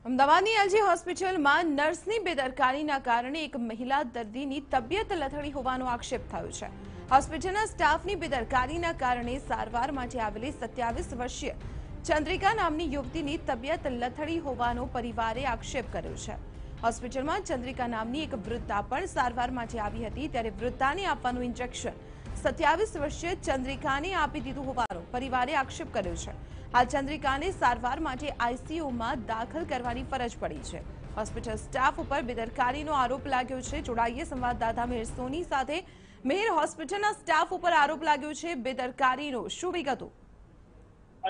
અમદાવાદની એલજી હોસ્પિટલમાં નર્સની બેદરકારીના કારણે એક મહિલા દર્દીની તબિયત લથડી હોવાનો આક્ષેપ થયો છે। હોસ્પિટલના સ્ટાફની બેદરકારીના કારણે સારવાર માટે આવેલી 27 વર્ષીય ચંદ્રિકા નામની યુવતીની તબિયત લથડી હોવાનો પરિવારે આક્ષેપ કર્યો છે। હોસ્પિટલમાં ચંદ્રિકા નામની એક વૃદ્ધા પણ સારવાર માટે આવી હતી, ત્યારે વૃદ્ધાને આપવાનું ઇન્જેક્શન 27 વર્ષીય ચંદ્રિકાને આપી દીધું હોવાનો પરિવારે આક્ષેપ કર્યો છે। હાલ ચંદ્રિકાને સારવાર માટે આઈસીયુમાં દાખલ કરવાની ફરજ પડી છે। હોસ્પિટલ સ્ટાફ ઉપર બેદરકારીનો આરોપ લાગ્યો છે। જોડાઈએ સંવાદદાતા મેહર સોની સાથે। મેહર, હોસ્પિટલના સ્ટાફ ઉપર આરોપ લાગ્યો છે બેદરકારીનો, શું વિગતો?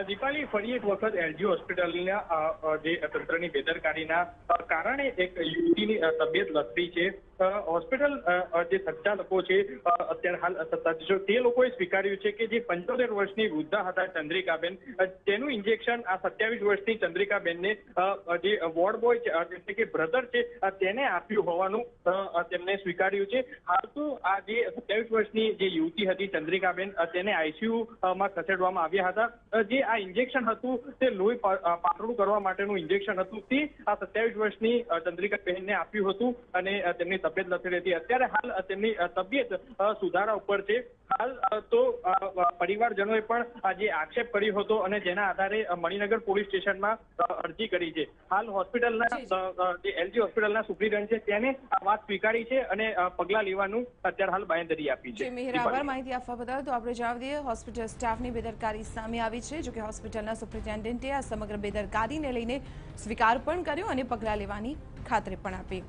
દીપાલી, ફરી એક વખત એલજી હોસ્પિટલના જે તંત્રની બેદરકારીના કારણે એક યુવતીની તબિયત લથડી છે। હોસ્પિટલ જે સંચાલકો છે અત્યારે હાલ સત્તાધીશો, તે લોકોએ સ્વીકાર્યું છે કે જે 75 વર્ષની વૃદ્ધા હતા ચંદ્રિકાબેન, તેનું ઇન્જેક્શન આ 27 વર્ષની ચંદ્રિકાબેનને જે વોર્ડ બોય એટલે કે બ્રધર છે તેને આપ્યું હોવાનું તેમને સ્વીકાર્યું છે। હાલ તો આ જે 27 વર્ષની જે યુવતી હતી ચંદ્રિકાબેન, તેને આઈસીયુમાં ખસેડવામાં આવ્યા હતા। જે આ ઇન્જેક્શન હતું તે લોહી પાતળું કરવા માટેનું ઇન્જેક્શન હતું, તે આ 27 વર્ષની ચંદ્રિકાબેનને આપ્યું હતું અને તેમની તબિયત લથડી હતી। અત્યારે હાલ તેમની તબિયત સુધારા ઉપર છે। હાલ તો પરિવારજનોએ પણ આજે આક્ષેપ કર્યો હતો અને જેના આધારે મણિનગર પોલીસ સ્ટેશનમાં અરજી કરી છે। હાલ હોસ્પિટલના જે એલજી હોસ્પિટલના સુપ્રિન્ટેન્ડન્ટ છે તેને આ વાત સ્વીકારી છે અને પગલાં લેવાનું અત્યારે હાલ બાંયધરી આપી છે। મેહર, આભાર માહિતી આપવા બદલ। તો આપણે જણાવી દઈએ, હોસ્પિટલ સ્ટાફની બેદરકારી સામે આવી છે। જોકે હોસ્પિટલના સુપ્રિન્ટેન્ડન્ટે આ સમગ્ર બેદરકારીને લઈને સ્વીકાર પણ કર્યો અને પગલાં લેવાની ખાતરી પણ આપી।